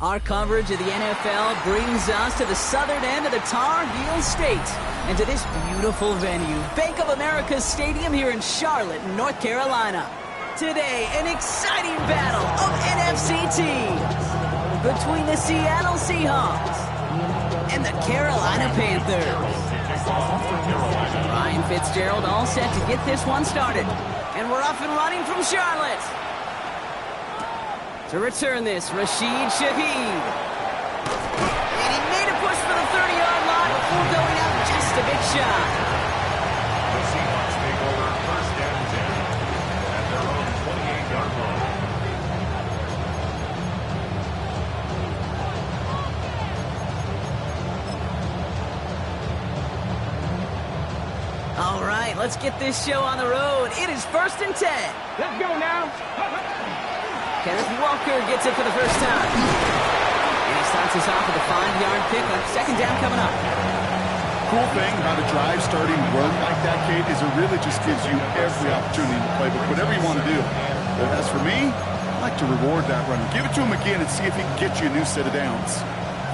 Our coverage of the NFL brings us to the southern end of the Tar Heel State and to this beautiful venue, Bank of America Stadium here in Charlotte, North Carolina. Today, an exciting battle of NFC teams between the Seattle Seahawks and the Carolina Panthers. Ryan Fitzgerald all set to get this one started. And we're off and running from Charlotte. To return this, Rashid Shaheed. And he made a push for the 30-yard line before going out just a bit shy. The Seahawks take over first and 10 at their own 28-yard line. All right, let's get this show on the road. It is first and 10. Let's go now. Kenneth Walker gets it for the first time. And he starts us off with a 5-yard pickup. Second down coming up. Cool thing about a drive starting run like that, Kate, is it really just gives you every opportunity in the playbook, whatever you want to do. But as for me, I like to reward that runner. Give it to him again and see if he can get you a new set of downs.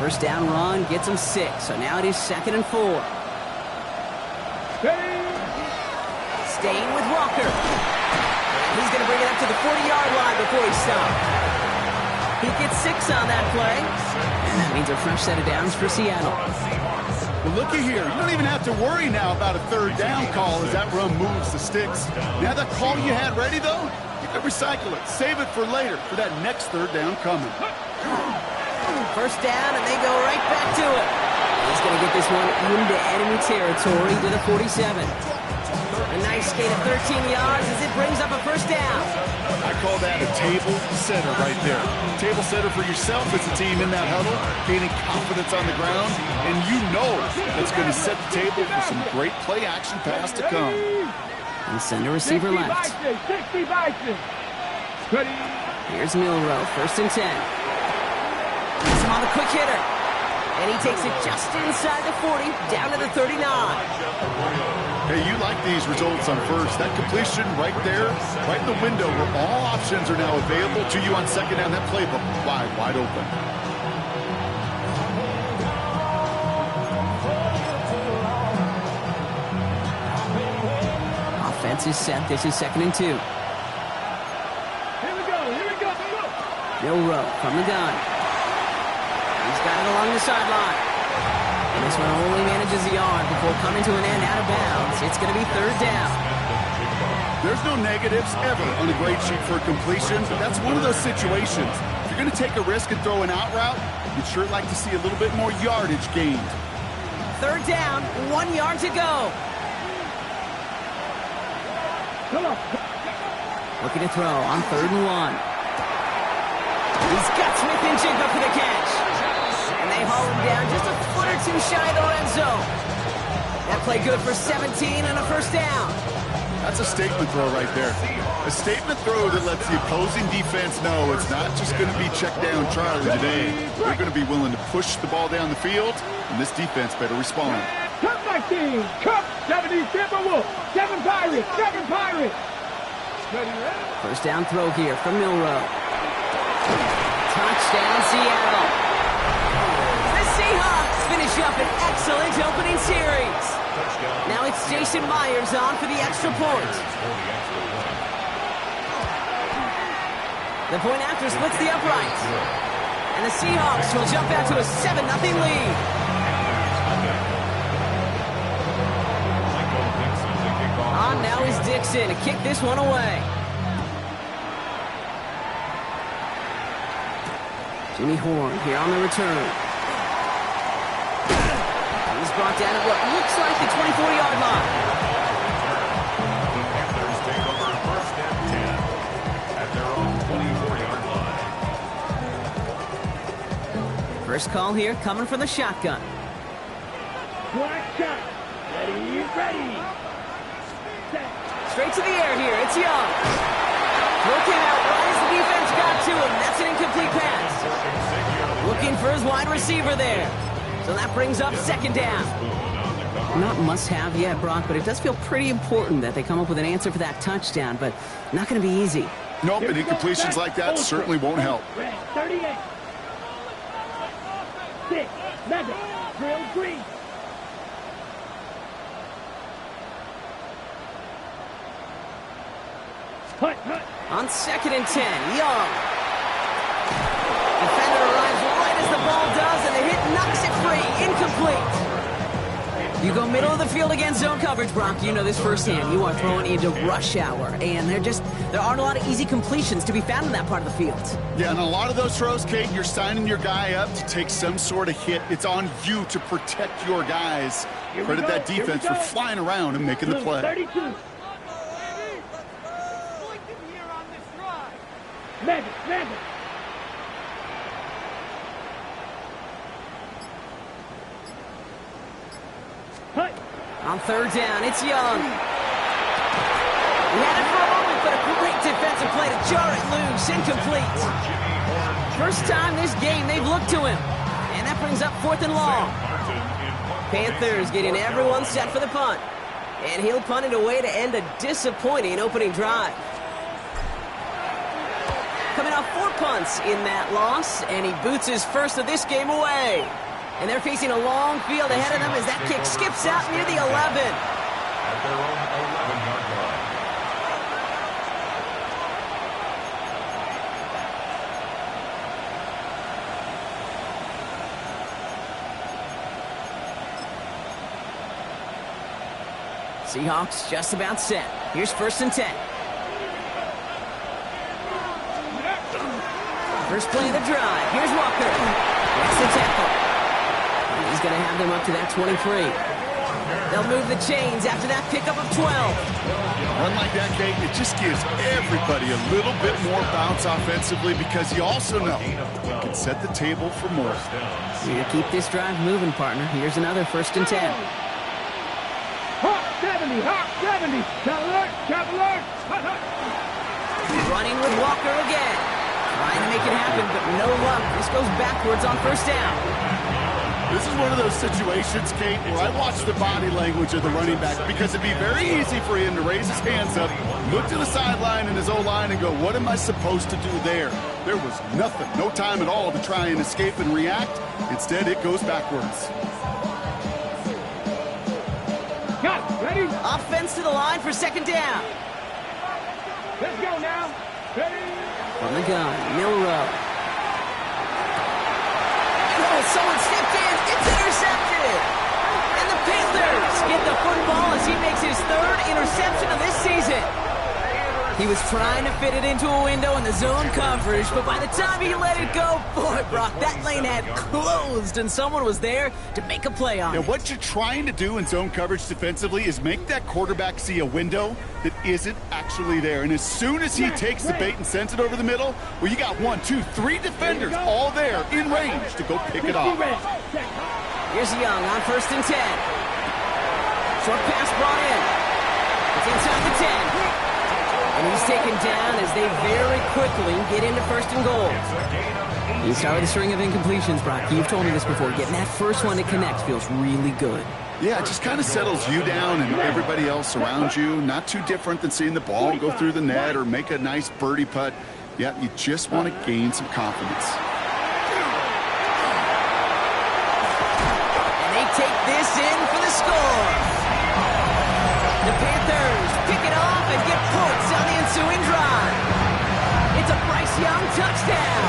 First down run gets him 6. So now it is 2nd and 4. Staying with Walker. He's going to bring it up to the 40-yard line before he stops. He gets 6 on that play. And that means a fresh set of downs for Seattle. Well, looky here. You don't even have to worry now about a third down call as that run moves the sticks. Now that call you had ready, though, you can recycle it. Save it for later for that next third down coming. First down, and they go right back to it. He's going to get this one into enemy territory to the 47. A nice gain of 13 yards as it brings up a first down. I call that a table setter right there. Table setter for yourself as a team in that huddle, gaining confidence on the ground, and you know that's going to set the table for some great play action pass to come. And send a receiver left. 60 Bison. Here's Milrow, first and 10. He's on the quick hitter. And he takes it just inside the 40, down to the 39. Hey, you like these results on first. That completion right there, right in the window where all options are now available to you on second down. That playbook wide open. Offense is set. This is 2nd and 2. Here we go. Milrow from the gun. He's got it along the sideline. And this one only manages the yard before coming to an end out of bounds. It's going to be third down. There's no negatives ever on a grade sheet for a completion, but that's one of those situations. If you're going to take a risk and throw an out route, you'd sure like to see a little bit more yardage gained. Third down, 1 yard to go. Come on. Looking to throw on 3rd and 1. He's got Smith and Jigba for the catch. And they haul him down just a foot or 2 shy of the red zone. That play good for 17 and a first down. That's a statement throw right there. A statement throw that lets the opposing defense know it's not just going to be check down Charlie today. They're going to be willing to push the ball down the field, and this defense better respond. Come my team. Come 70 Timberwolves. 7 Pirates. 7 Pirates. First down throw here from Milrow. Touchdown, Seattle. The Seahawks finish up an excellent opening series. Now it's Jason Myers on for the extra point. The point after splits the uprights. And the Seahawks will jump out to a 7-0 lead. On now is Dixon to kick this one away. Jimmy Horn here on the return. He's brought down at what looks like the 24-yard line. The Panthers take over first and 10 at their own 24-yard line. First call here coming from the shotgun. Black shot. Ready. Set. Straight to the air here. It's Young. Looking out right as the defense got to him. That's an incomplete pass. Looking for his wide receiver there. So that brings up second down. Not must-have yet, Brock, but it does feel pretty important that they come up with an answer for that touchdown, but not going to be easy. Nope, and incompletions like that certainly won't help. 38. 6. Mega. Drill green. Hut, hut. On 2nd and 10, Young. Defender arrives right as the ball does, and the hit knocks it free. Incomplete. You go middle of the field against zone coverage, Brock. You know this firsthand. You are throwing into rush hour, and there aren't a lot of easy completions to be found in that part of the field. Yeah, and a lot of those throws, Kate, you're signing your guy up to take some sort of hit. It's on you to protect your guys. Credit that defense for flying around and making the play. 32. Mega, mega. Hut. On 3rd down, it's Young. He had it for a moment, but a great defensive play to jar it loose. Incomplete. First time this game they've looked to him. And that brings up 4th and long. Panthers getting everyone set for the punt. And he'll punt it away to end a disappointing opening drive. Coming off 4 punts in that loss, and he boots his first of this game away. And they're facing a long field ahead of them as that kick skips out near the 11. At their own 11-yard line. Seahawks just about set. Here's 1st and 10. First play of the drive. Here's Walker. That's the tackle. He's going to have them up to that 23. They'll move the chains after that pickup of 12. Run like that, Kate, it just gives everybody a little bit more bounce offensively because you also know you can set the table for more. You keep this drive moving, partner. Here's another 1st and 10. Hot 70, hot 70. Cap alert, cap alert. Hut, hut. Running with Walker again. Trying to make it happen, but no luck. This goes backwards on 1st down. This is one of those situations, Kate, where I watch the body language of the running back because it'd be very easy for him to raise his hands up, look to the sideline and his O-line and go, what am I supposed to do there? There was nothing, no time at all to try and escape and react. Instead, it goes backwards. Got it. Ready? Offense to the line for 2nd down. Let's go now. Ready? From the gun, Milrow. Oh, someone stepped in. It's intercepted. And the Panthers get the football as he makes his 3rd interception of this season. He was trying to fit it into a window in the zone coverage, but by the time he let it go, boy, Brock, that lane had closed, and someone was there to make a play on it. Now, what you're trying to do in zone coverage defensively is make that quarterback see a window that isn't actually there. And as soon as he takes the bait and sends it over the middle, well, you got 1, 2, 3 defenders all there in range to go pick it off. Here's Young on 1st and 10. Short pass brought in. It's inside the 10. And he's taken down as they very quickly get into 1st and goal. You started a string of incompletions, Brock. You've told me this before. Getting that first one to connect feels really good. Yeah, it just kind of settles you down and everybody else around you. Not too different than seeing the ball go through the net or make a nice birdie putt. Yeah, you just want to gain some confidence. And they take this in for the score. The Panthers pick it off and get points on the ensuing drive. It's a Bryce Young touchdown.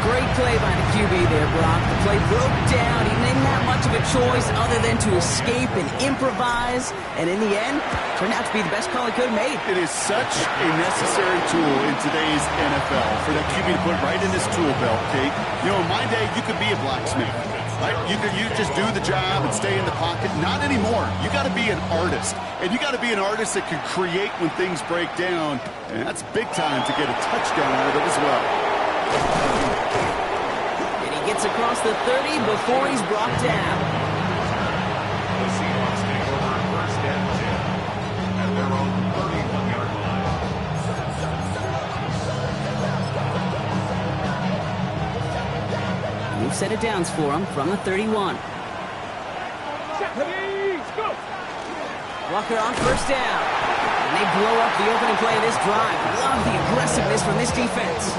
Great play by the QB there, Brock. The play broke down. He didn't have much of a choice other than to escape and improvise. And in the end, turned out to be the best call he could have made. It is such a necessary tool in today's NFL for that QB to put right in his tool belt, Kate. You know, in my day, you could be a blacksmith. Right? You just do the job and stay in the pocket. Not anymore. You got to be an artist. And you got to be an artist that can create when things break down. And that's big time to get a touchdown out of it as well. And he gets across the 30 before he's brought down. The Seahawks take over 1st and 10 at their own 31-yard line. New set of downs for him from the 31. Walker on 1st down. And they blow up the opening play of this drive. Love the aggressiveness from this defense.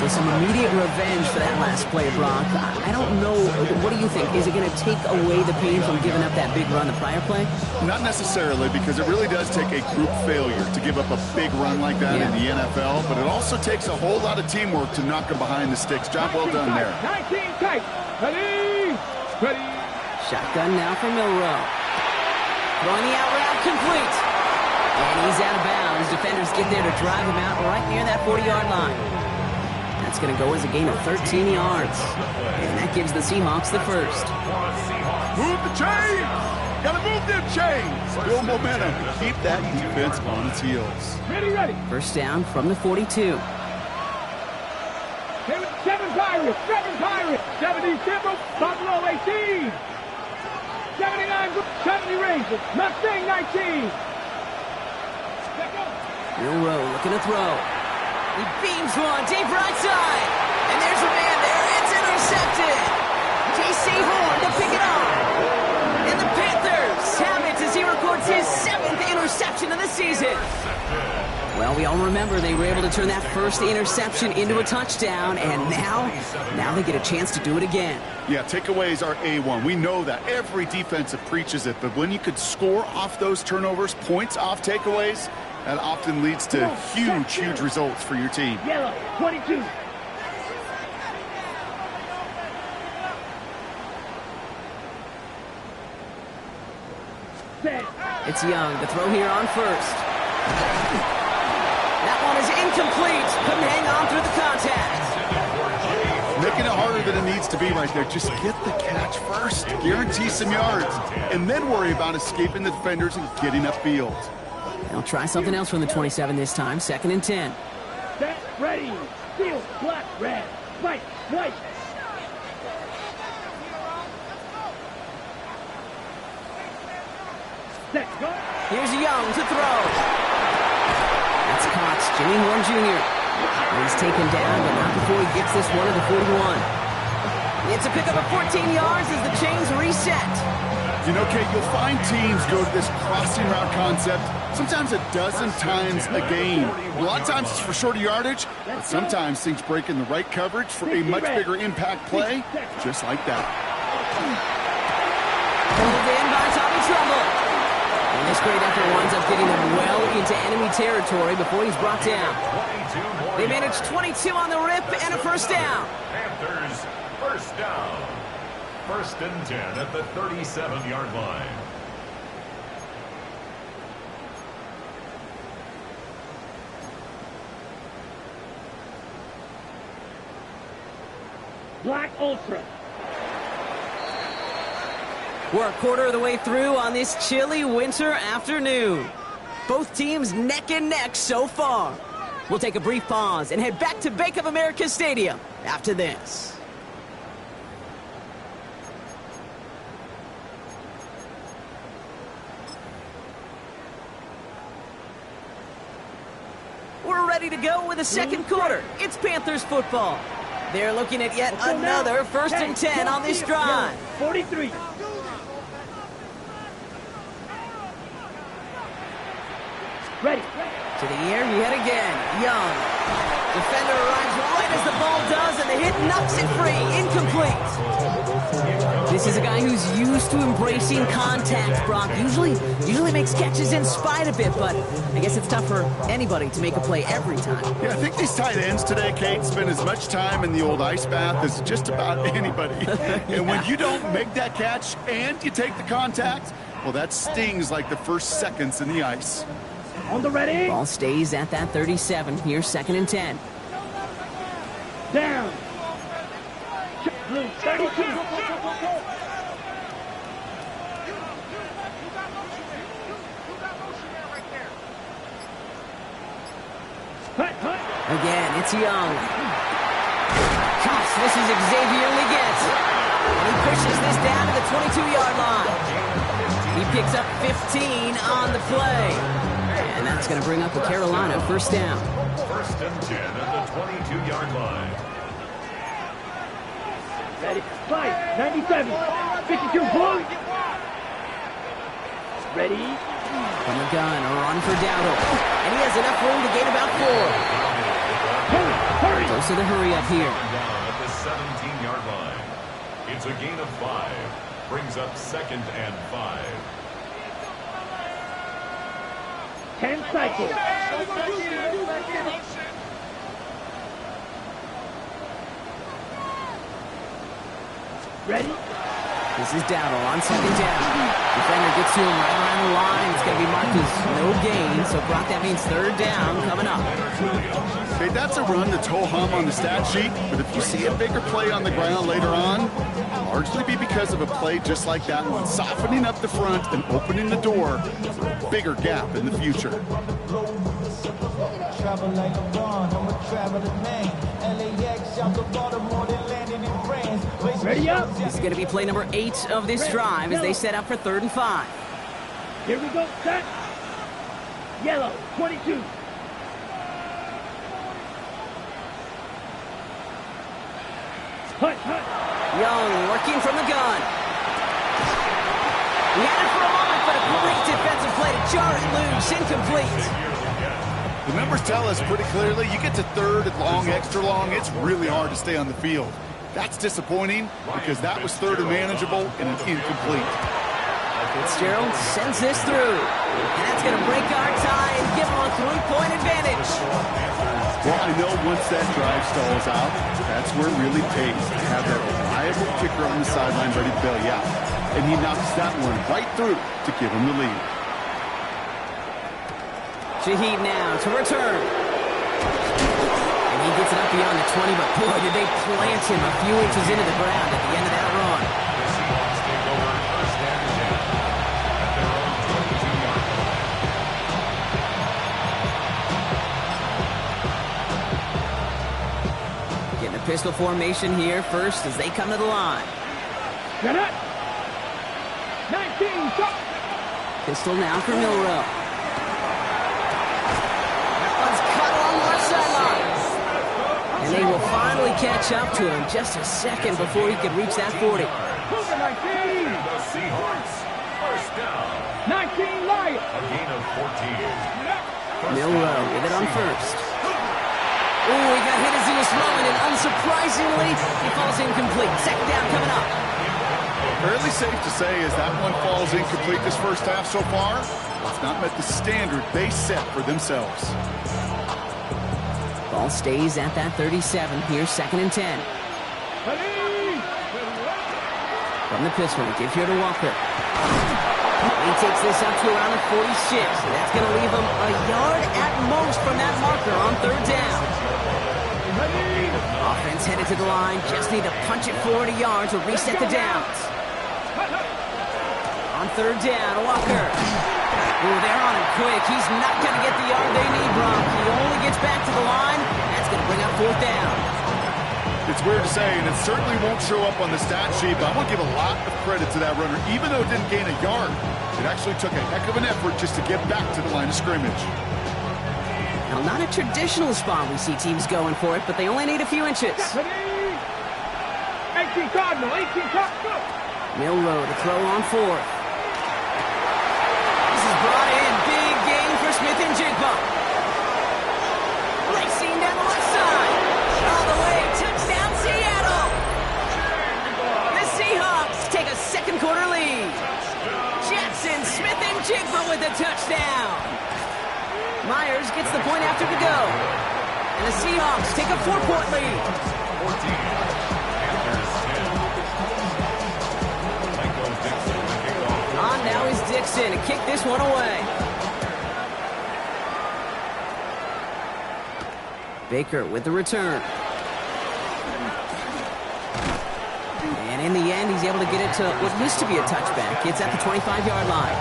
So some immediate revenge for that last play, Brock. I don't know. What do you think? Is it going to take away the pain from giving up that big run the prior play? Not necessarily, because it really does take a group failure to give up a big run like that in the NFL, but it also takes a whole lot of teamwork to knock them behind the sticks. Job well done there. 19 tight. Ready? Ready. Shotgun now for Milrow. Throwing the out route complete. And he's out of bounds. Defenders get there to drive him out right near that 40-yard line. That's going to go as a gain of 13 yards. And that gives the Seahawks the first. Move the chains! Gotta move them chains! Build momentum. Keep that defense on its heels. Ready, ready. First down from the 42. 7 Pirates, 7 Pirates. 70 Timber, Buffalo 18. 79, 70 Rangers, Mustang 19. Milrow looking to throw. He beams one, deep right side. And there's a man there. It's intercepted. J.C. Horn to pick it up. And the Panthers have it as he records his 7th interception of the season. Well, we all remember they were able to turn that first interception into a touchdown, and now they get a chance to do it again. Yeah, takeaways are A1. We know that. Every defensive preaches it, but when you could score off those turnovers, points off takeaways, that often leads to huge results for your team. Yellow, 22. It's Young to throw here on first. That one is incomplete. Couldn't hang on through the contact. Making it harder than it needs to be right there. Just get the catch first. Guarantee some yards. And then worry about escaping the defenders and getting upfield. They'll try something else from the 27 this time. 2nd and 10. Set, ready. Steel, black, red, white, white. Set, go. Here's Young to throw. That's caught. Jimmy Horn Jr. He's taken down, but not before he gets this one to the 41. It's a pickup of 14 yards as the chains reset. You know, Kate, you'll find teams go to this crossing route concept sometimes a dozen times a game. A lot of times it's for shorter yardage, but sometimes things break in the right coverage for a much bigger impact play, just like that. Pulled in by Tommy Trumbull. And this great effort winds up getting him well into enemy territory before he's brought down. They managed 22 on the rip and a first down. Panthers, first down. 1st and 10 at the 37-yard line. Black Ultra. We're a quarter of the way through on this chilly winter afternoon. Both teams neck and neck so far. We'll take a brief pause and head back to Bank of America Stadium after this. We're ready to go with the second quarter. It's Panthers football. They're looking at yet another 1st and 10 on this drive. 43. Ready. To the air yet again. Young. Defender arrives right as the ball does, and the hit knocks it free. Incomplete. This is a guy who's used to embracing contact, Brock. Usually makes catches in spite of it, but I guess it's tough for anybody to make a play every time. Yeah, I think these tight ends today, Kate, spend as much time in the old ice bath as just about anybody. And when you don't make that catch and you take the contact, well, that stings like the first seconds in the ice. On the ready. Ball stays at that 37. Here's 2nd and 10. Down. Blue, 32. Again, it's Young. Gosh, this is Xavier Liggett. And he pushes this down to the 22-yard line. He picks up 15 on the play. And that's going to bring up the Carolina first down. 1st and 10 at the 22-yard line. Ready. Fight. 97. 52. Pull. Ready. From the gun, a run for Dowdle. And he has enough room to gain about 4. Hurry. Hurry. Goes to the hurry up here. Down at the 17-yard line. It's a gain of 5. Brings up 2nd and 5. 10 cycles. Ready? This is Dowdle on 2nd down. Defender gets to him right around the line. It's going to be marked as no gain. So, Brock, that means 3rd down coming up. Okay, that's a run that's ho-hum on the stat sheet, but if you see a bigger play on the ground later on, largely be because of a play just like that one, softening up the front and opening the door for a bigger gap in the future. Ready up? This is going to be play number 8 of this drive as they set up for 3rd and 5. Here we go. Set. Yellow, 22. Hut, hut. Young working from the gun. He had it for a moment, but a great defensive play to jar it loose. Incomplete. The numbers tell us pretty clearly, you get to 3rd and long, extra long, it's really hard to stay on the field. That's disappointing because that was 3rd and manageable and an incomplete. Fitzgerald sends this through. And that's going to break our tie and give them a 3-point advantage. Well, I know once that drive stalls out, that's where it really pays to have that reliable kicker on the sideline ready to bail you out. And he knocks that one right through to give him the lead. Shaheed now to return. And he gets it up beyond the 20, but boy, did they plant him a few inches into the ground at the end of that run. The Seahawks take over 1st and 10 at their own 22-yard line. Getting a pistol formation here first as they come to the line. Get it. 19, shot. Pistol now for Milrow. That one's cut along the left sideline. And they will finally catch up to him just a second before he could reach that 40. Cougar 19. The Seahawks, 1st down. 19, Lion. A gain of 14. Milrow with it on 1st. Ooh, he got hit as he was throwing, and unsurprisingly, he falls incomplete. 2nd down coming up. Fairly safe to say as that one falls incomplete this first half so far, it's not met the standard they set for themselves. Ball stays at that 37. Here's 2nd and 10. From the pistol, give here to Walker. He takes this up to around the 46. That's going to leave him a yard at most from that marker on 3rd down. Offense headed to the line. Just need to punch it 40 yards or reset the downs. On 3rd down, Walker. Ooh, they're on him quick. He's not going to get the yard they need, Brock. He only gets back to the line. That's going to bring up 4th down. It's weird to say, and it certainly won't show up on the stat sheet, but I want to give a lot of credit to that runner. Even though it didn't gain a yard, it actually took a heck of an effort just to get back to the line of scrimmage. Now, not a traditional spot we see teams going for it, but they only need a few inches. 18 Cardinal, 18 Cardinal. Milrow to throw on 4th. This is brought in. Big gain for Smith and Jigba. Racing down the left side. All the way. Touchdown, Seattle. The Seahawks take a 2nd quarter lead. Jackson, Smith, and Jigba with the touchdown. Myers gets the point after to go. And the Seahawks take a 4-point lead. 14. On now is Dixon to kick this one away. Baker with the return. And in the end, he's able to get it to what used to be a touchback. It's at the 25-yard line.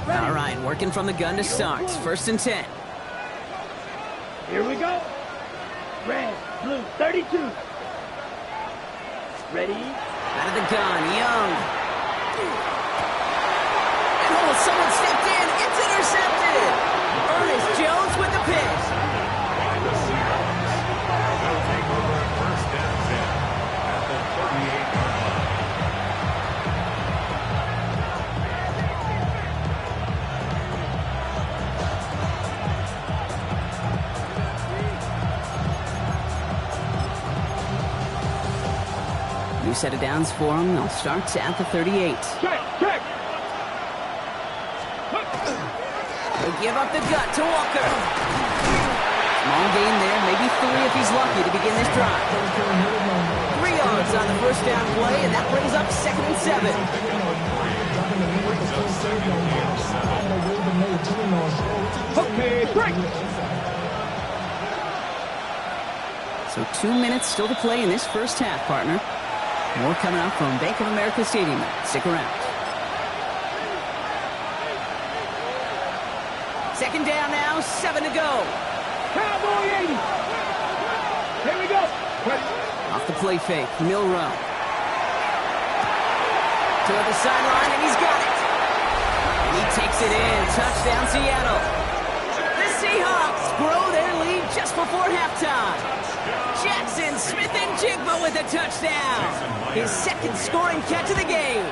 All right, working from the gun to start. 1st and 10. Here we go. Red, blue, 32. Ready? Out of the gun, Young. Oh, someone stepped in. It's intercepted. Ernest Jones with the pick. New set of downs for him. They'll start at the 38. Check. He'll give up the gut to Walker. Small gain there, maybe 3 if he's lucky to begin this drive. 3 yards on the first down play, and that brings up 2nd and 7. Okay, break. So 2 minutes still to play in this first half, partner. More coming up from Bank of America Stadium. Stick around. 2nd down now, 7 to go. Cowboy 80. Here we go. Off the play fake, Milrow. Toward the sideline, and he's got it. And he takes it in. Touchdown, Seattle. The Seahawks grow their lead just before halftime. Jackson Smith-Njigba with a touchdown. His 2nd scoring catch of the game.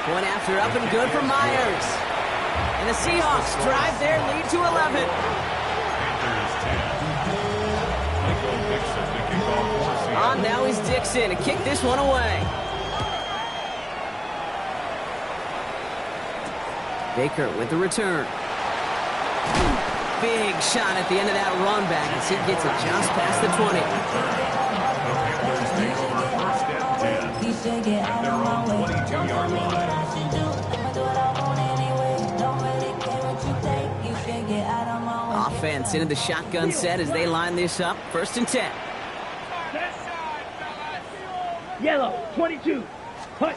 Point after up and good for Myers. And the Seahawks drive their lead to 11. On now is Dixon to kick this one away. Baker with the return. Big shot at the end of that run back as he gets it just past the 20. At their own 22-yard line. Offense into the shotgun set as they line this up. 1st and 10. Yellow, 22. Hut.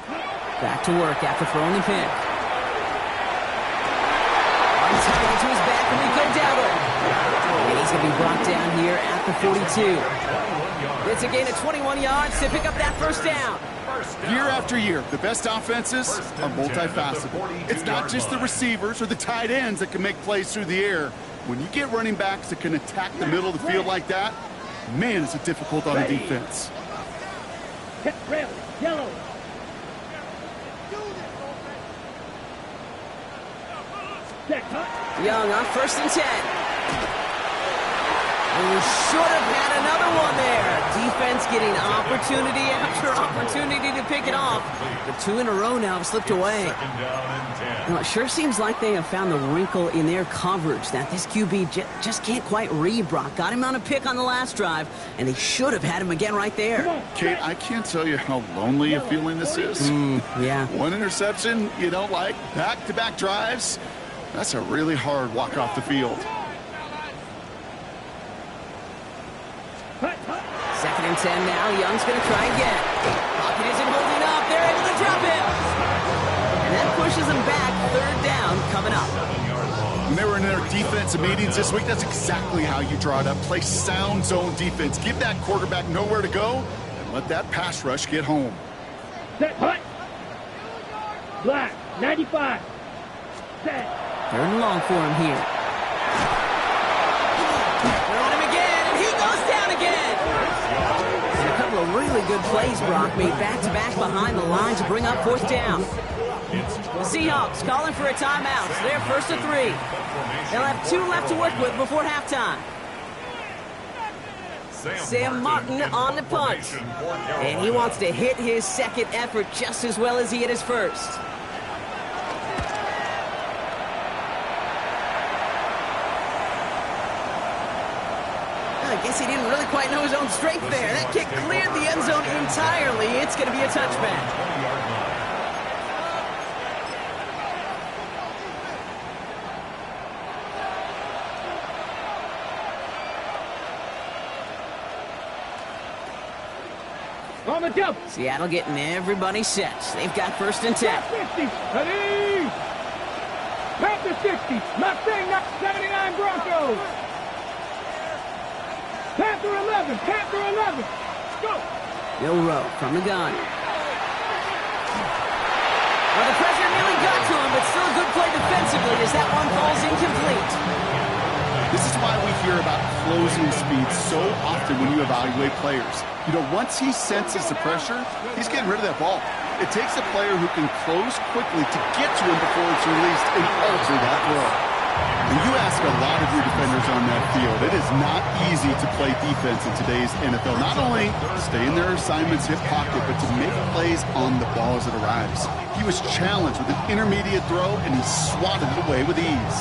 Back to work after throwing the pick. Untied to his back, Rico Dowdle. And he's going to be brought down here at the 42. It's a gain of 21 yards to pick up that 1st down. Year after year, the best offenses are multifaceted. It's not just the receivers or the tight ends that can make plays through the air. When you get running backs that can attack the middle of the field like that, man, is it difficult on a defense. Red, yellow. Young on 1st and 10. And should have had another one there. Defense getting opportunity after opportunity to pick it off. The 2 in a row now have slipped away. Now, it sure seems like they have found the wrinkle in their coverage that this QB just can't quite read Brock. Got him on a pick on the last drive, and they should have had him again right there. Kate, I can't tell you how lonely a feeling this is. Yeah. One interception, you don't like back-to-back drives. That's a really hard walk off the field. 2nd and 10 now. Young's going to try again. Pocket isn't holding up. They're able to drop it. And that pushes them back. 3rd down coming up. When they were in their defensive meetings this week, that's exactly how you draw it up. Play sound zone defense. Give that quarterback nowhere to go and let that pass rush get home. Set, hut. Black, 95. Set. 3rd and long for him here. Throwing him again, and he goes down again. And a couple of really good plays, Brock, made back-to-back behind the line to bring up 4th down. The Seahawks calling for a timeout. So they're 1st and 3. They'll have 2 left to work with before halftime. Sam Martin on the punt. And he wants to hit his 2nd effort just as well as he hit his 1st. I guess he didn't really quite know his own strength there. That kick cleared the end zone entirely. It's going to be a touchback. On the jump. Seattle getting everybody set. They've got 1st and 10. 50. Ready. Panther 60. Mustang 79 Broncos. Panther 11. Panther 11. Go. Milrow from the gun. Well, the pressure nearly got to him, but still a good play defensively as that one falls incomplete. This is why we hear about closing speed so often when you evaluate players. You know, once he senses the pressure, he's getting rid of that ball. It takes a player who can close quickly to get to him before it's released and alter that throw. And you ask a lot of your defenders on that field. It is not easy to play defense in today's NFL. Not only stay in their assignments, hit pocket, but to make plays on the ball as it arrives. He was challenged with an intermediate throw, and he swatted it away with ease.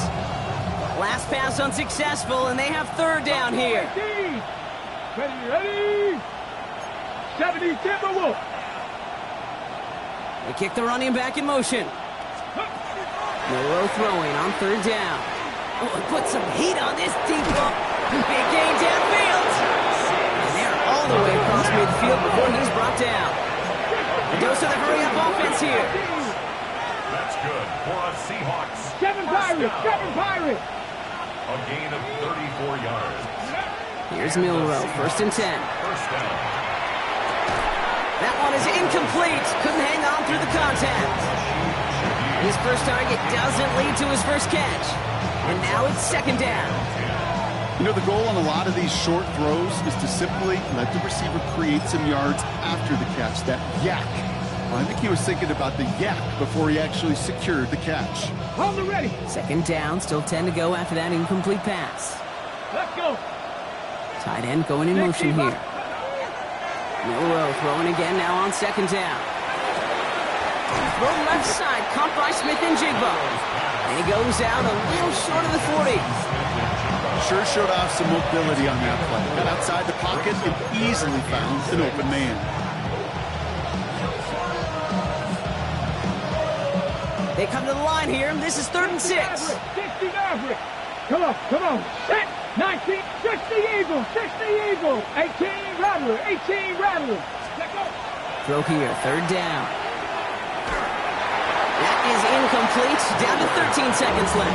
Last pass unsuccessful, and they have third down here. Ready. 70 Timberwolves. They kick the running back in motion. Milroe throwing on third down. Oh, put some heat on this deep ball. Big gain downfield. And they're all the way across midfield before he's brought down. It goes to the hurry-up offense here. That's good for a Seahawks. 7 Pirates. A gain of 34 yards. Here's Milroe, first and 10. First down. That one is incomplete. Couldn't hang on through the contact. His first target doesn't lead to his first catch. And now it's second down. You know, the goal on a lot of these short throws is to simply let the receiver create some yards after the catch, that yak. Well, I think he was thinking about the yak before he actually secured the catch. Hold it ready. Second down, still 10 to go after that incomplete pass. Let's go. Tight end going in motion here. Milroe throwing again now on second down. Throw left side, caught by Smith and Jigba. And he goes out a little short of the 40. Sure showed off some mobility on that play. Got outside the pocket and easily found an open man. They come to the line here, and this is 3rd and 6. 60 Maverick. Come on. Set. 19. 60 Eagles. 18 Rattler. Let's go. Throw here, third down. That is incomplete. Down to 13 seconds left.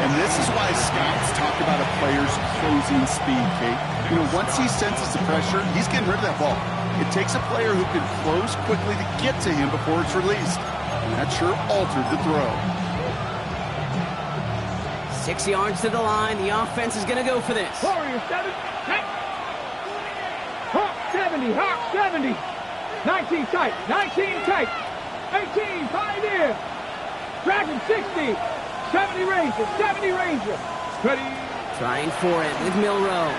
And this is why scouts talk about a player's closing speed, Kate. You know, once he senses the pressure, he's getting rid of that ball. It takes a player who can close quickly to get to him before it's released. And that sure altered the throw. 6 yards to the line. The offense is going to go for this. Warrior 7. Hawk 70. 19 tight. 18 Pioneer. Dragon 60. 70 Ranger. Ready. Trying for it with Milroe.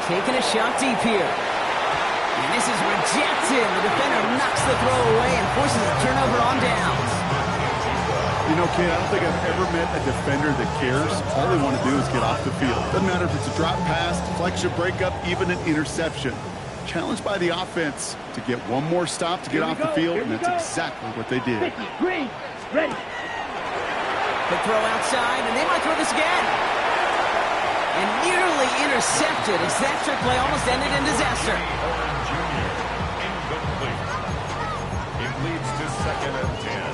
Taking a shot deep here. And this is rejected. The defender knocks the throw away and forces a turnover on downs. You know, Kate, I don't think I've ever met a defender that cares. All they want to do is get off the field. Doesn't matter if it's a drop pass, deflection, breakup, even an interception. Challenged by the offense to get one more stop to get off the field, and that's exactly what they did. 50, green, ready. The throw outside, and they might throw this again. And nearly intercepted as that trick play almost ended in disaster. Junior, incomplete. It leads to 2nd and 10.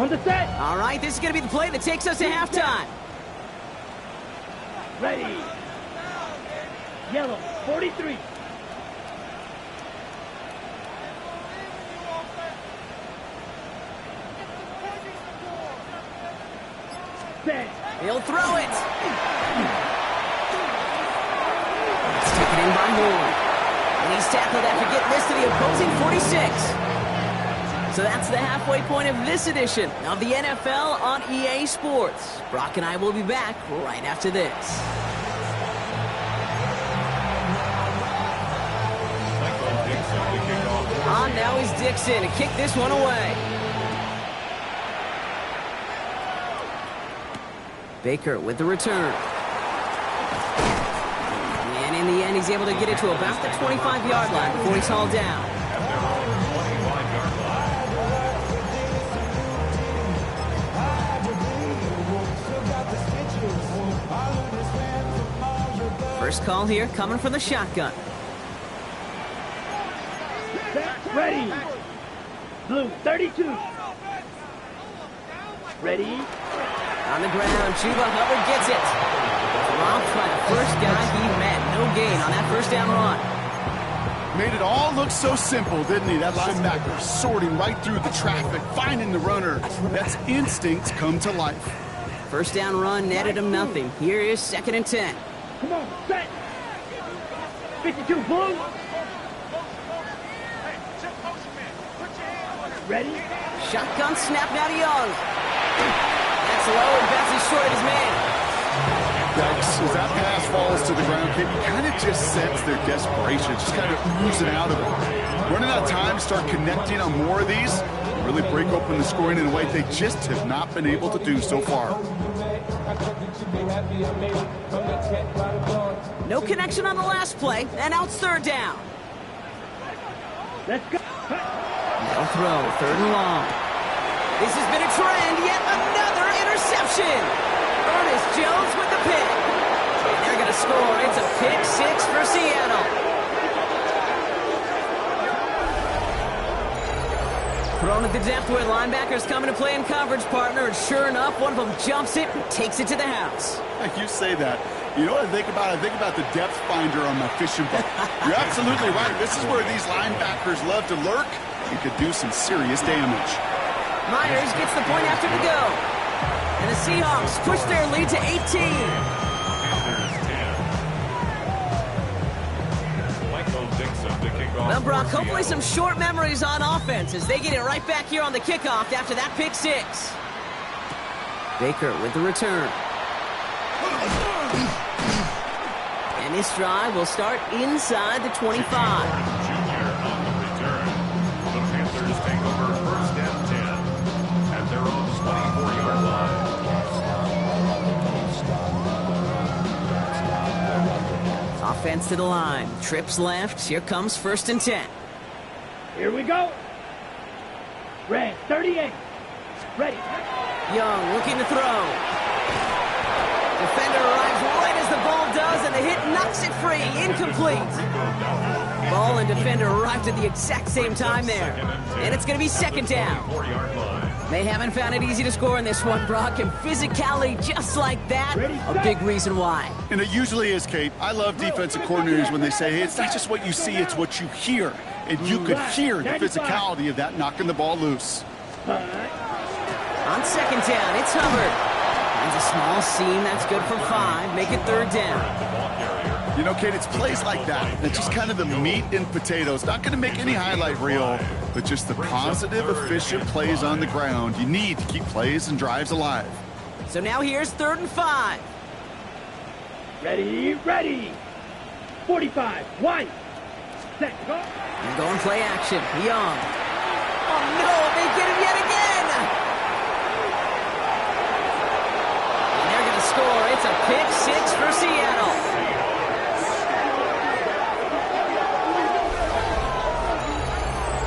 On the set. All right, this is going to be the play that takes us to halftime. Ready. Yellow, 43. Set. He'll throw it. It's taken in by Moore. And he's tackled after getting this to the opposing 46. So that's the halfway point of this edition of the NFL on EA Sports. Brock and I will be back right after this. On now is Dixon to kick this one away. Baker with the return. And in the end, he's able to get it to about the 25-yard line before he's hauled down. First call here coming from the shotgun. Ready. Blue, 32. Ready. On the ground, Chuba Hubbard gets it. Dropped by the first guy he met. No gain on that first down run. Made it all look so simple, didn't he? That linebacker sorting right through the traffic, finding the runner. That's instincts come to life. First down run netted him nothing. Here is 2nd and 10. Come on, set. 52, blue. Ready? Shotgun snap now to Young. That's low and bounces short of his man. As that pass falls to the ground, Kate, you kind of just sense their desperation, just kind of oozing out of them. Running out of time, start connecting on more of these, really break open the scoring in a way they just have not been able to do so far. No connection on the last play, and now it's third down. Let's go. No throw, third and long. This has been a trend, yet another interception. Ernest Jones with the pick. And they're going to score. It's a pick six for Seattle. Thrown at the depth where linebackers coming to play in coverage, partner, and sure enough, one of them jumps it and takes it to the house. You say that. You know what I think about? I think about the depth finder on my fishing boat. You're absolutely right. This is where these linebackers love to lurk and could do some serious damage. Myers gets the point after the go. And the Seahawks push their lead to 18. Well, Brock, hopefully some short memories on offense as they get it right back here on the kickoff after that pick six. Baker with the return. And this drive will start inside the 25. Junior on the return. The Panthers take over first and 10 at their own 24-yard line. Offense to the line. Trips left. Here comes first and 10. Here we go. Red 38. Ready. Young looking to throw. Defender arrives right as the ball does, and the hit knocks it free. Incomplete. Ball and defender arrived at the exact same time there. And it's going to be second down. They haven't found it easy to score in this one, Brock, and physicality just like that, a big reason why. And it usually is, Kate. I love defensive coordinators when they say, hey, it's not just what you see, it's what you hear. And you could hear the physicality of that knocking the ball loose. On second down, it's Hubbard. Finds a small seam, that's good for 5. Make it third down. You know, Kate, it's plays like that. That's just kind of the meat and potatoes. Not going to make any highlight reel, but just the positive, efficient plays on the ground. You need to keep plays and drives alive. So now here's third and 5. Ready, ready. 45, white. Set, go. And going play action, Young. Oh no, they get him yet again! And they're going to score. It's a pick six for Seattle.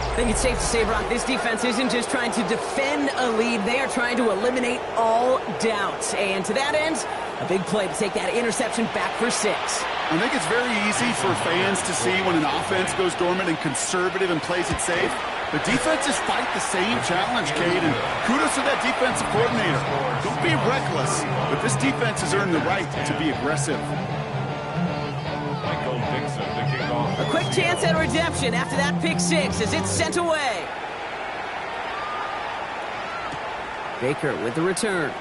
I think it's safe to say, Brock, this defense isn't just trying to defend a lead. They are trying to eliminate all doubts. And to that end, a big play to take that interception back for 6. I think it's very easy for fans to see when an offense goes dormant and conservative and plays it safe. The defenses fight the same challenge, Cade, and kudos to that defensive coordinator. Don't be reckless, but this defense has earned the right to be aggressive. A quick chance at redemption after that pick 6 as it's sent away. Baker with the return.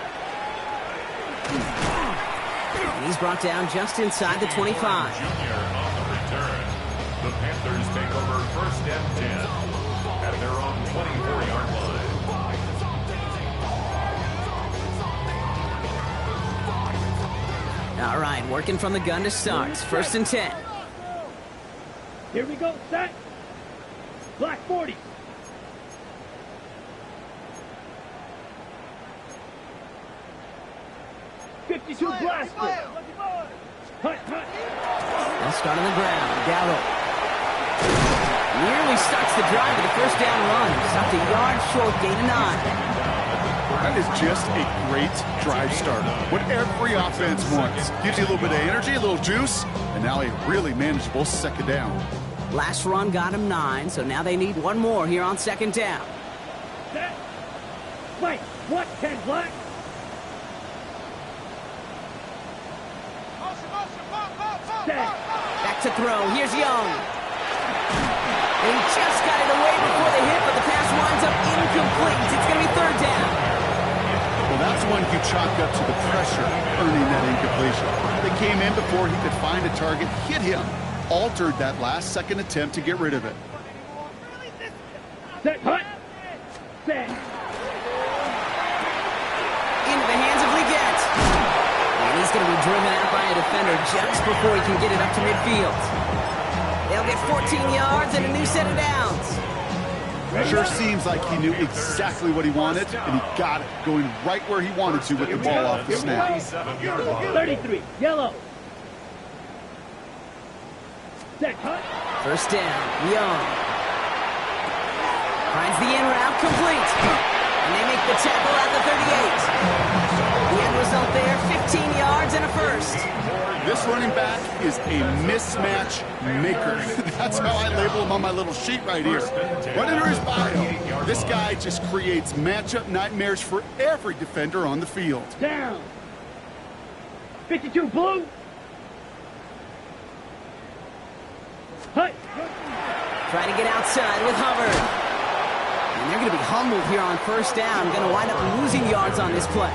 And he's brought down just inside the 25. Junior on the return. The Panthers take over first and 10 at their own 24-yard line. All right, working from the gun to start. First and 10. Here we go, set. Black 40. '52 blaster. Hut, hut. They'll start on the ground. Gallo nearly starts the drive with a first down run. Stopped a yard short, gain of 9. That is just a great drive starter. What every offense wants. Gives you a little bit of energy, a little juice, and now a really manageable second down. Last run got him 9, so now they need one more here on second down. Set. Wait, what, 10 black? Set. Back to throw. Here's Young. He just got it away before the hit, but the pass winds up incomplete. It's going to be third down. Well, that's one you chalk up to the pressure, earning that incompletion. They came in before he could find a target, hit him, altered that last-second attempt to get rid of it. Set, hut. Set. Into the hands of Leggett. And he's going to be driven out by a defender just before he can get it up to midfield. They'll get 14 yards and a new set of downs. Sure seems like he knew exactly what he wanted, and he got it, going right where he wanted to with the ball off the snap. 33, yellow. Set, cut. First down, Young. Finds the in route, complete. And they make the tackle at the 38. The end result there, 15 yards and a first. This running back is a mismatch maker. That's how I label him on my little sheet right here. Right under his bio, this guy just creates matchup nightmares for every defender on the field. Down. 52, blue. Hut. Trying to get outside with Hubbard. And they're going to be humbled here on first down. Going to wind up losing yards on this play.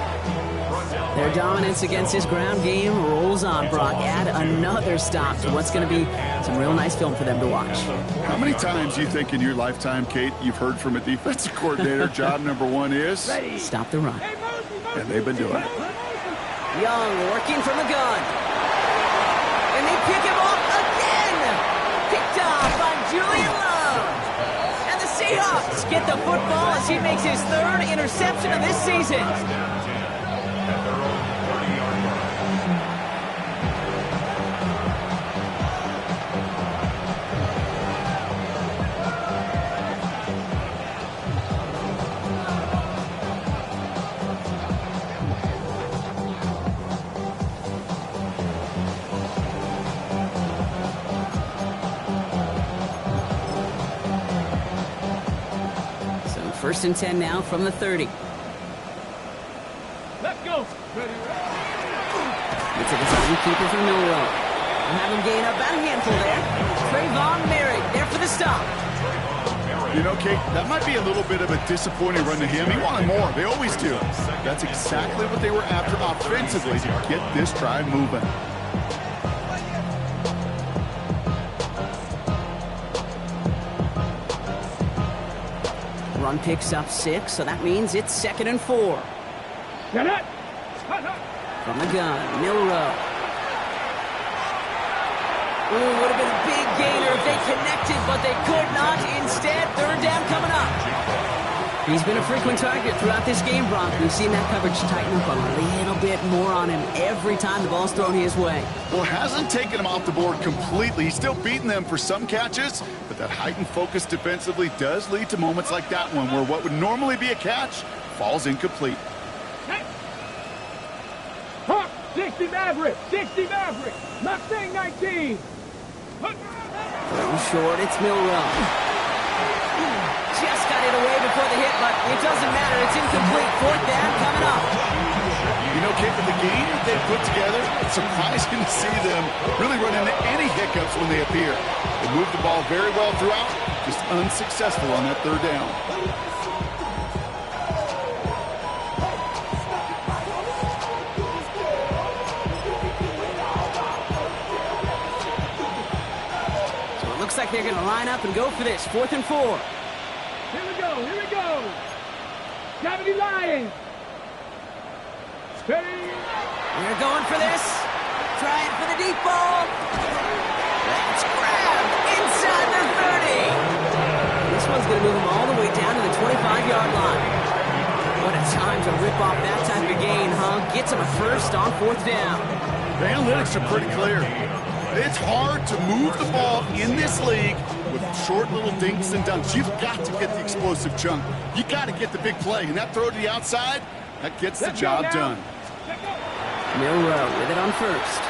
Their dominance against his ground game rolls on, Brock. Add another stop to what's going to be some real nice film for them to watch. How many times do you think in your lifetime, Kate, you've heard from a defensive coordinator, job number one is? Stop the run. And they've been doing it. Young working from the gun. And they pick him off again. Picked off by Julian Love. And the Seahawks get the football as he makes his third interception of this season. First and 10 now from the 30. Let's go. It's a design keeper from Milrow. We'll have him gain about a handful there. Trayvon Merritt there for the stop. You know, Kate, that might be a little bit of a disappointing run to him. He wanted more. They always do. That's exactly what they were after offensively to get this drive moving. Run picks up 6, so that means it's 2nd and 4. Get it. From the gun, Milrow. Ooh, would have been a big gainer if they connected, but they could not. Instead, third down coming up. He's been a frequent target throughout this game, Brock. We've seen that coverage tighten up a little bit more on him every time the ball's thrown his way. Well, it hasn't taken him off the board completely. He's still beating them for some catches, but that heightened focus defensively does lead to moments like that one where what would normally be a catch falls incomplete. Hawk, 60 Maverick, 60 Maverick. Mustang 19. Throw short, it's Milrow. Just got it away before the hit, but it doesn't matter. It's incomplete. Fourth down coming up. You know, Kate, with the game that they've put together, it's surprising to see them really run into any hiccups when they appear. They moved the ball very well throughout, just unsuccessful on that third down. So it looks like they're going to line up and go for this. 4th and 4. Here we go, here we go. Gravity Lions. Steady. They're going for this. Trying for the deep ball. That's grabbed inside the 30. This one's going to move them all the way down to the 25-yard line. What a time to rip off that type of gain, huh? Gets them a first on 4th down. The analytics are pretty clear. It's hard to move the ball in this league with short little dinks and dunks. You've got to get the explosive chunk. You got to get the big play. And that throw to the outside, that gets the job done. Milrow with it on first.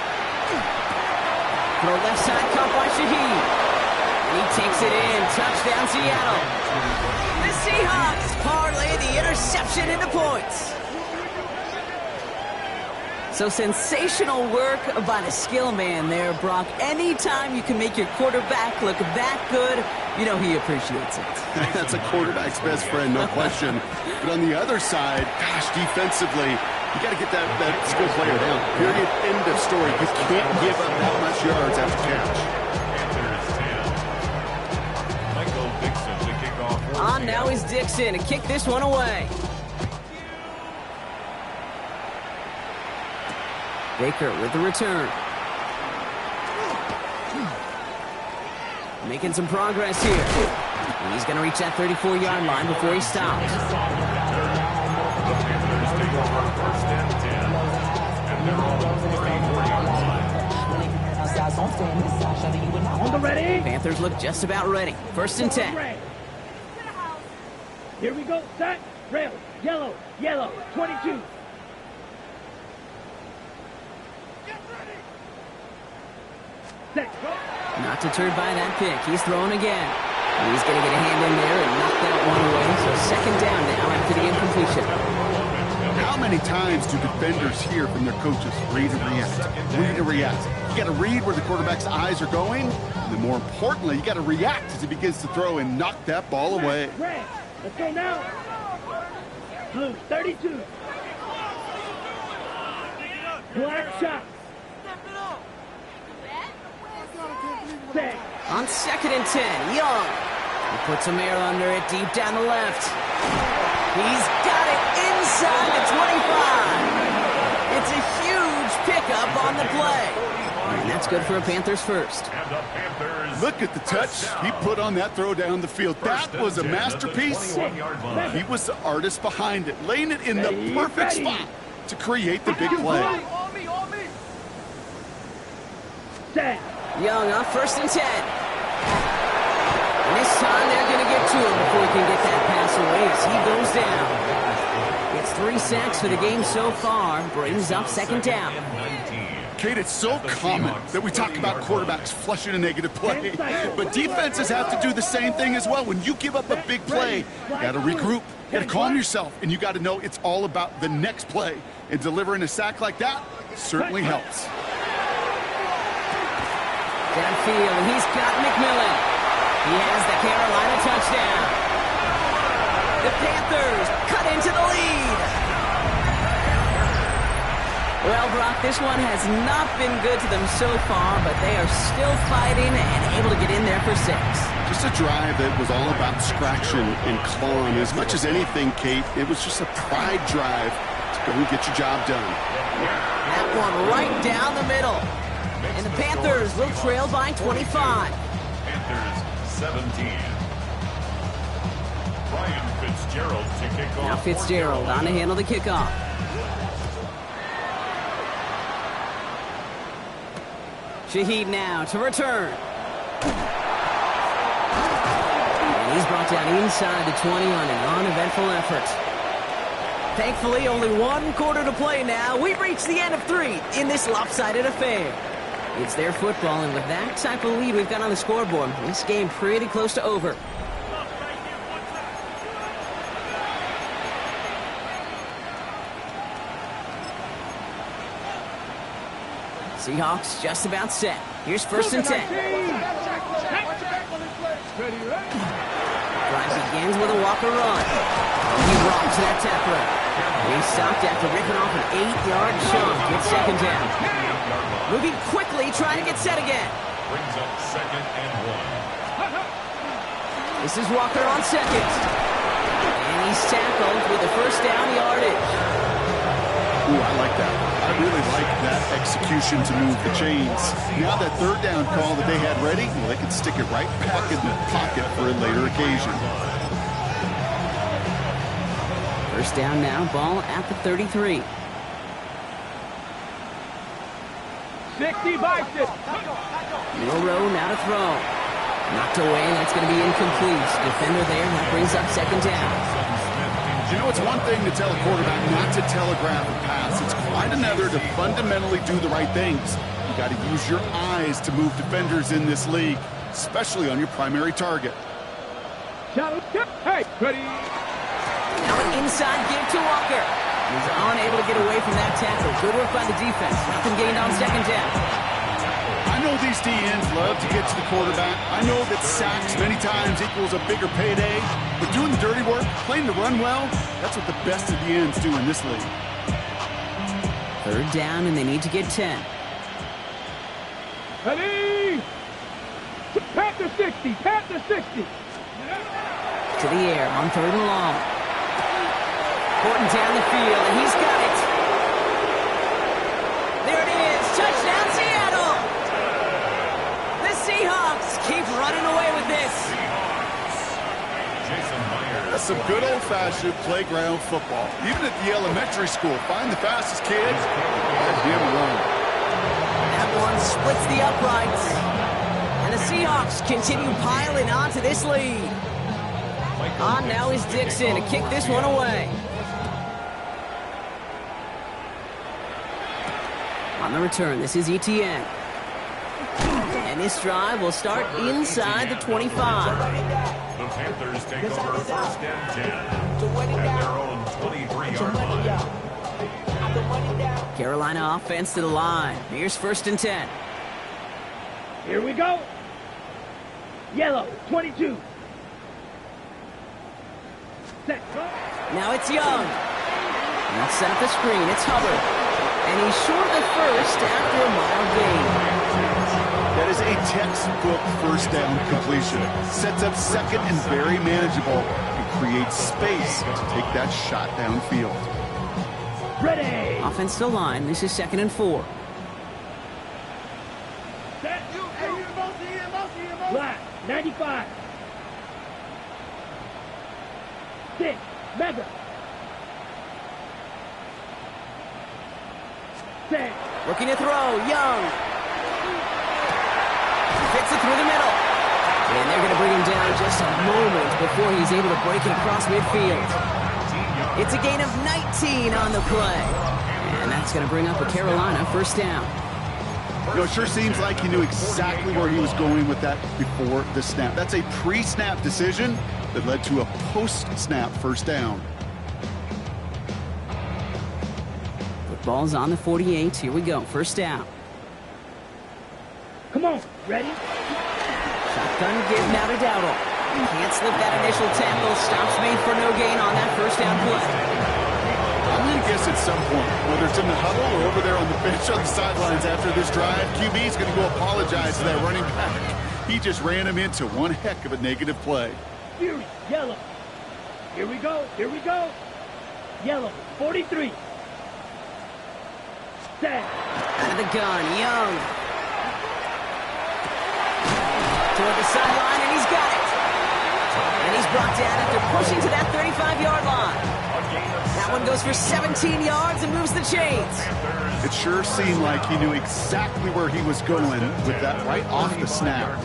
Throw left side caught by Shaheed. He takes it in. Touchdown Seattle. The Seahawks parlay the interception into points. So sensational work by the skill man there, Brock. Anytime you can make your quarterback look that good, you know he appreciates it. That's a quarterback's best friend, no question. But on the other side, gosh, defensively, you got to get that skill player down. Period. End of story. You can't give up that much yards after catch. On now is Dixon to kick this one away. Baker with the return. Making some progress here. And he's going to reach that 34-yard line before he stops. First and 10. And they're on the 34-yard line. On the ready. Panthers look just about ready. First and 10. Here we go. Set. Rail. Yellow. Yellow. 22. Set. Not deterred by that pick. He's throwing again. And he's going to get a hand in there and knock that one away. So second down now after the incompletion. How many times do defenders hear from their coaches, read and react, read and react? You got to read where the quarterback's eyes are going, and then more importantly, you got to react as he begins to throw and knock that ball away. Red. Let's go now. Blue. 32. Black shot. Set. On second and 10, Young. He puts some air under it deep down the left. He's got it inside the 25. It's a huge pickup on the play. And that's good for a Panthers first. And the Panthers. Look at the touch he put on that throw down the field. That was a masterpiece. He was the artist behind it, laying it in the perfect spot to create the big play. Set. Young on first and 10. And this time they're going to get to him before he can get that pass away as he goes down. It's 3 sacks for the game so far. Brings up second down. Kate, it's so common that we talk about quarterbacks flushing a negative play, but defenses have to do the same thing as well. When you give up a big play, you got to regroup, you got to calm yourself, and you got to know it's all about the next play. And delivering a sack like that certainly helps. Downfield, and he's got McMillan. He has the Carolina touchdown. The Panthers cut into the lead. Well, Brock, this one has not been good to them so far, but they are still fighting and able to get in there for 6. Just a drive that was all about scratching and clawing. As much as anything, Kate, it was just a pride drive to go and get your job done. That one right down the middle. And the Panthers will trail by 25. Panthers 17. Ryan Fitzgerald to kick off. Now Fitzgerald on to handle the kickoff. Shaheed now to return. And he's brought down inside the 20 on an uneventful effort. Thankfully, only 1 quarter to play now. We've reached the end of 3 in this lopsided affair. It's their football, and with that type of lead we've got on the scoreboard, this game pretty close to over. Seahawks just about set. Here's first and 10. Drive begins with a Walker run. He rocks that tackler. He's stopped after ripping off an 8-yard chunk. It's second down. Moving quickly, trying to get set again. Brings up second and 1. This is Walker on second. And he's tackled with the first down yardage. Ooh, I like that. I really like that execution to move the chains. Now that third down call that they had ready, well, they can stick it right back in the pocket for a later occasion. First down now, ball at the 33. 60 by 6. Milrow now to throw. Knocked away, that's going to be incomplete. Defender there, that brings up second down. You know, it's one thing to tell a quarterback not to telegraph a pass. It's quite another to fundamentally do the right things. You got to use your eyes to move defenders in this league, especially on your primary target. Hey, ready. Now an inside give to Walker. He's unable to get away from that tackle. Good work by the defense. Nothing gained on second down. I know these DNs love to get to the quarterback. I know that sacks many times equals a bigger payday, but doing the dirty work, playing the run well, that's what the best of the ends do in this league. Third down, and they need to get 10. Ready. Panther 60. Panther 60. To the air on 3rd and long. Porting down the field, and he's got it. There it is. Touchdown, Seattle. The Seahawks keep running away with this. That's some good old-fashioned playground football. Even at the elementary school, find the fastest kid and let him run. That one splits the uprights. And the Seahawks continue piling onto this lead. On now is Dixon to kick this one away. On the return, this is Etienne. And this drive will start inside the 25. The Panthers take over 1st and 10 at their own 23-yard line. Carolina offense to the line. Here's 1st and 10. Here we go. Yellow, 22. Set. Now it's Young. And let's set up the screen. It's Hubbard. And he's short of first after a mild gain. That is a textbook first down completion. Sets up second and very manageable and creates space to take that shot downfield. Ready. Offense to the line. This is 2nd and 4. Set. Black, 95. 6. Mega. Set. Looking to throw. Young. Fits it through the middle. And they're going to bring him down just a moment before he's able to break it across midfield. It's a gain of 19 on the play. And that's going to bring up a Carolina 1st down. You know, it sure seems like he knew exactly where he was going with that before the snap. That's a pre-snap decision that led to a post-snap 1st down. Football's on the 48. Here we go. 1st down. Come on. Ready? Shotgun give now to Dowdle. Can't slip that initial tackle. Stops made for no gain on that 1st down play. I'm going to guess at some point, whether it's in the huddle or over there on the bench on the sidelines after this drive, QB's going to go apologize to that running back. He just ran him into one heck of a negative play. Fury, yellow. Here we go. Here we go. Yellow, 43. Set. Out of the gun, Young. Toward the sideline, and he's got it. And he's brought down after pushing to that 35-yard line. That one goes for 17 yards and moves the chains. It sure seemed like he knew exactly where he was going with that right off the snap.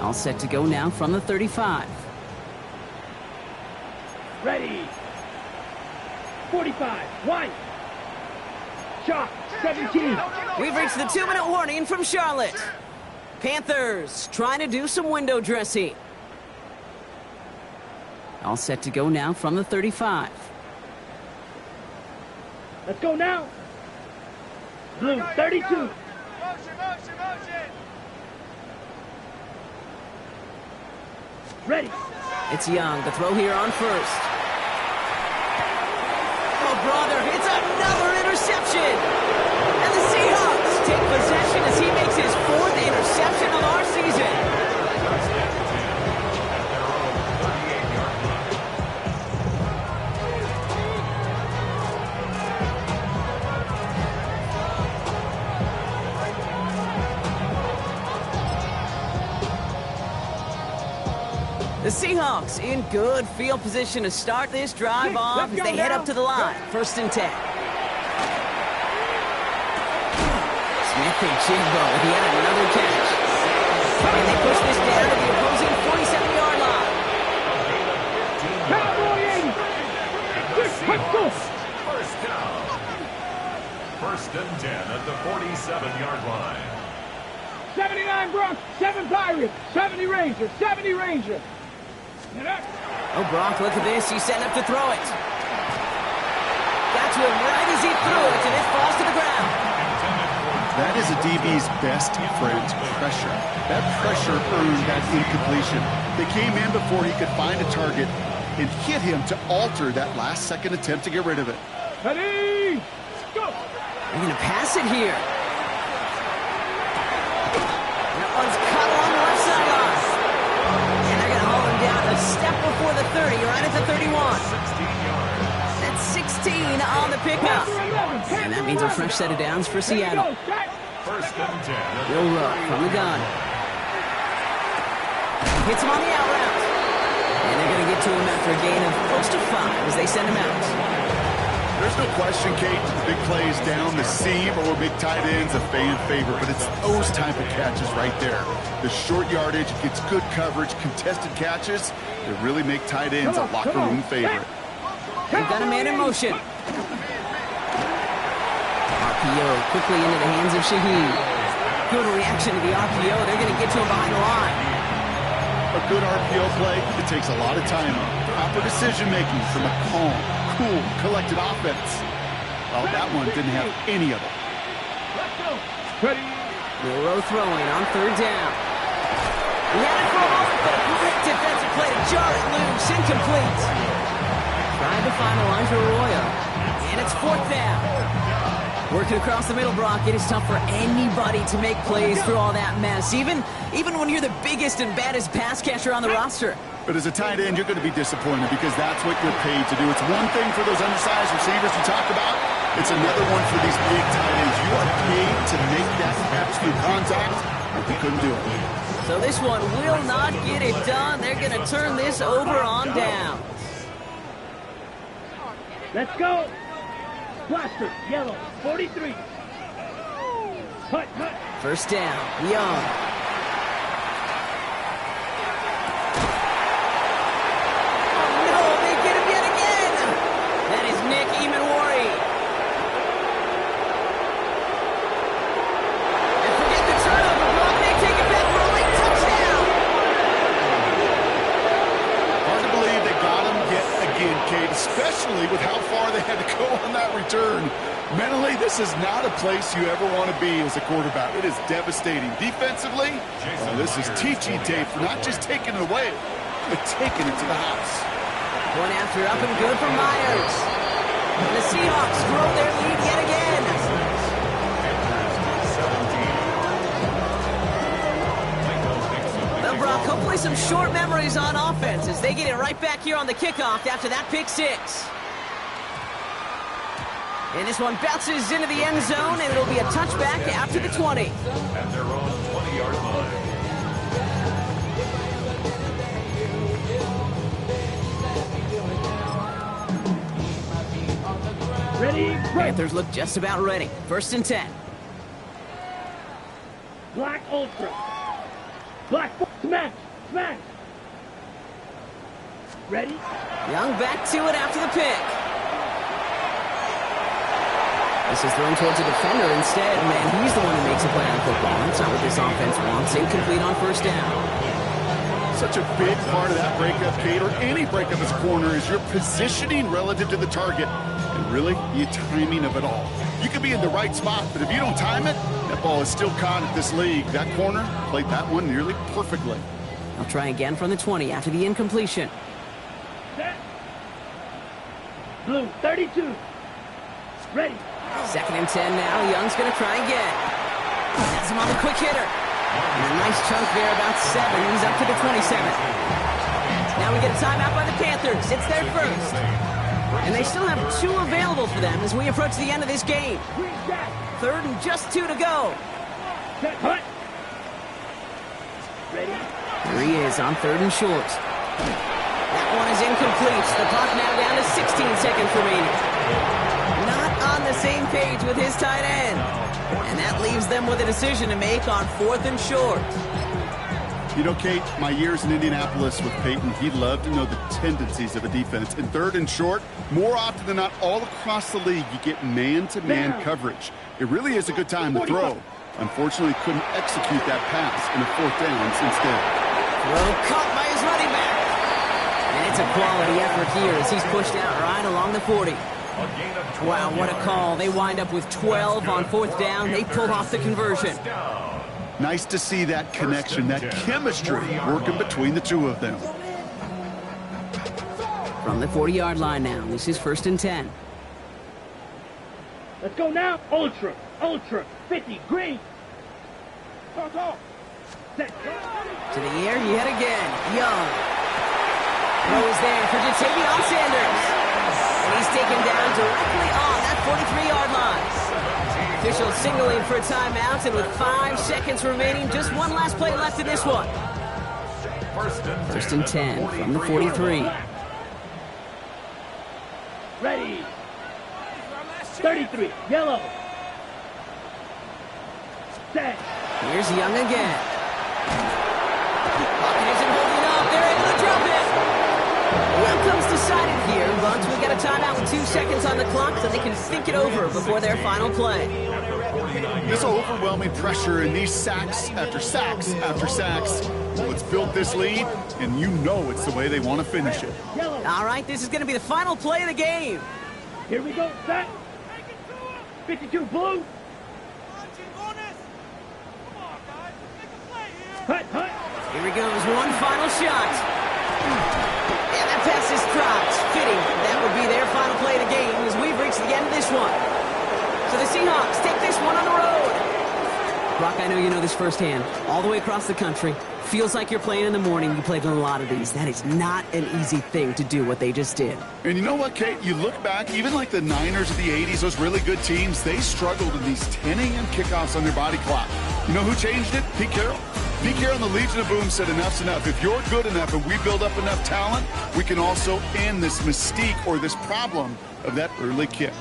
All set to go now from the 35. Ready. 45. White. Shot. 17. We've reached the 2-minute warning from Charlotte. Panthers trying to do some window dressing. All set to go now from the 35. Let's go now. Blue, 32. Motion. Ready. It's Young. The throw here on 1st. Oh, brother, it's another interception. And the Seahawks take possession as he makes his 4th interception of our season. The Seahawks in good field position to start this drive off as they head up to the line. 1st and 10. Smith and Jigbo with yet another catch. And they push this down to the opposing 47-yard line. Cowboy 80. Let's go. 1st down. 1st and 10 at the 47-yard line. 79 Bronx, 7 Pirates, 70 Rangers, 70 Rangers. Oh, Brock, look at this. He's setting up to throw it. Got to him right as he threw it, and it falls to the ground. That is a DB's best friend, pressure. That pressure earned that incompletion. They came in before he could find a target and hit him to alter that last-second attempt to get rid of it. Ready, go. They're going to pass it here. That one's cut along the left sideline. And they're going to haul him down to the pickup. And that means a fresh set of downs for Seattle. First and 10. Will Rowe from the gun. Hits him on the out route. And they're going to get to him after a gain of close to 5 as they send him out. There's no question, Kate, big plays down the seam or big tight ends a fan favorite, but it's those type of catches right there. The short yardage gets good coverage, contested catches. They really make tight ends a locker room favorite. They've got a man in motion. RPO quickly into the hands of Shaheed. Good reaction to the RPO. They're going to get to him behind the line. A good RPO play, it takes a lot of time, proper decision-making from a calm, cool, collected offense. Well, that one didn't have any of it. Will Rowe throwing on third down. He had it for a moment, but a great defensive play to jar it loose. Incomplete. Tried to find the line for Arroyo. And it's fourth down. Working across the middle, Brock, it is tough for anybody to make plays through all that mess, even when you're the biggest and baddest pass catcher on the roster. But as a tight end, you're going to be disappointed because that's what you're paid to do. It's one thing for those undersized receivers you talked about. It's another one for these big tight ends. You are paid to make that absolute contact, but they couldn't do it. So this one will not get it done. They're going to turn this over on down. Let's go. Blaster, yellow, 43. Hut. First down, Young. Oh no, they get him yet again. That is Nick Emanwari. And forget the turnover block. They take it back for a late touchdown. Hard to believe they got him yet again, Kate, especially with how far they had to go on that return. Mentally, this is not a place you ever want to be as a quarterback. It is devastating. Defensively, this is teaching tape for not just taking it away, but taking it to the house. One after up and good for Myers. And the Seahawks grow their lead yet again. Well, Brock, hopefully some short memories on offense as they get it right back here on the kickoff after that pick six. And this one bounces into the end zone, and it'll be a touchback after the 20. At their own 20-yard line. Ready, Panthers look just about ready. First and 10. Black Ultra. Black smash. Ready? Young back to it after the pick. This is thrown towards a defender instead. Man, he's the one who makes a play on football. That's not what this offense wants. Incomplete on first down. Such a big part of that breakup, Kate, or any breakup as a corner, is your positioning relative to the target. And really, the timing of it all. You could be in the right spot, but if you don't time it, that ball is still caught at this league. That corner played that one nearly perfectly. I'll try again from the 20 after the incompletion. Set. Blue, 32. Ready. Second and 10 now. Young's going to try again. That's him on the quick hitter. And a nice chunk there, about 7. He's up to the 27. Now we get a timeout by the Panthers. It's their first. And they still have 2 available for them as we approach the end of this game. Third and just 2 to go. Set. Hut. Ready. Here he is on third and short. That one is incomplete. The clock now down to 16 seconds remaining. Not on the same page with his tight end. And that leaves them with a decision to make on fourth and short. You know, Kate, my years in Indianapolis with Peyton, he loved to know the tendencies of a defense. In third and short, more often than not, all across the league, you get man-to-man coverage. It really is a good time to throw. Unfortunately, couldn't execute that pass in the fourth downs instead. Throw caught by his running back. And it's a quality effort here as he's pushed out right along the 40. Wow, what a call. They wind up with 12 on fourth down. They pulled off the conversion. Nice to see that connection, that chemistry working between the two of them. From the 40-yard line now, this is first and 10. Let's go now. Ultra, 50, green. Set. To the air yet again. Young. Throws there for Jatavion Sanders. And he's taken down directly on. That's 43-yard line. Officials signaling for a timeout, and with 5 seconds remaining, just one last play left in this one. First and 10 from the 43. Ready. 33, yellow. Set. Here's Young again. Pocket isn't holding up. They're able to drop it. Outcome's decided here, but we got a timeout with 2 seconds on the clock so they can think it over before their final play. This overwhelming pressure and these sacks after sacks after sacks. Well, it's built this lead, and you know it's the way they want to finish it. All right, this is going to be the final play of the game. Here we go, set. 52 blue. Hut, hut. Here he goes, one final shot. And that pass is dropped. Fitting. That would be their final play of the game as we've reached the end of this one. So the Seahawks take this one on the road. Brock, I know you know this firsthand. All the way across the country. Feels like you're playing in the morning. You played in a lot of these. That is not an easy thing to do what they just did. And you know what, Kate? You look back, even like the Niners of the 80s, those really good teams, they struggled in these 10 a.m. kickoffs on their body clock. You know who changed it? Pete Carroll. Pete Carroll and the Legion of Boom said enough's enough. If you're good enough and we build up enough talent, we can also end this mystique or this problem of that early kick.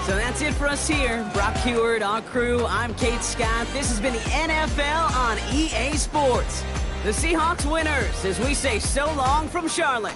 So that's it for us here. Brock Heward, our crew, I'm Kate Scott. This has been the NFL on EA Sports. The Seahawks winners as we say so long from Charlotte.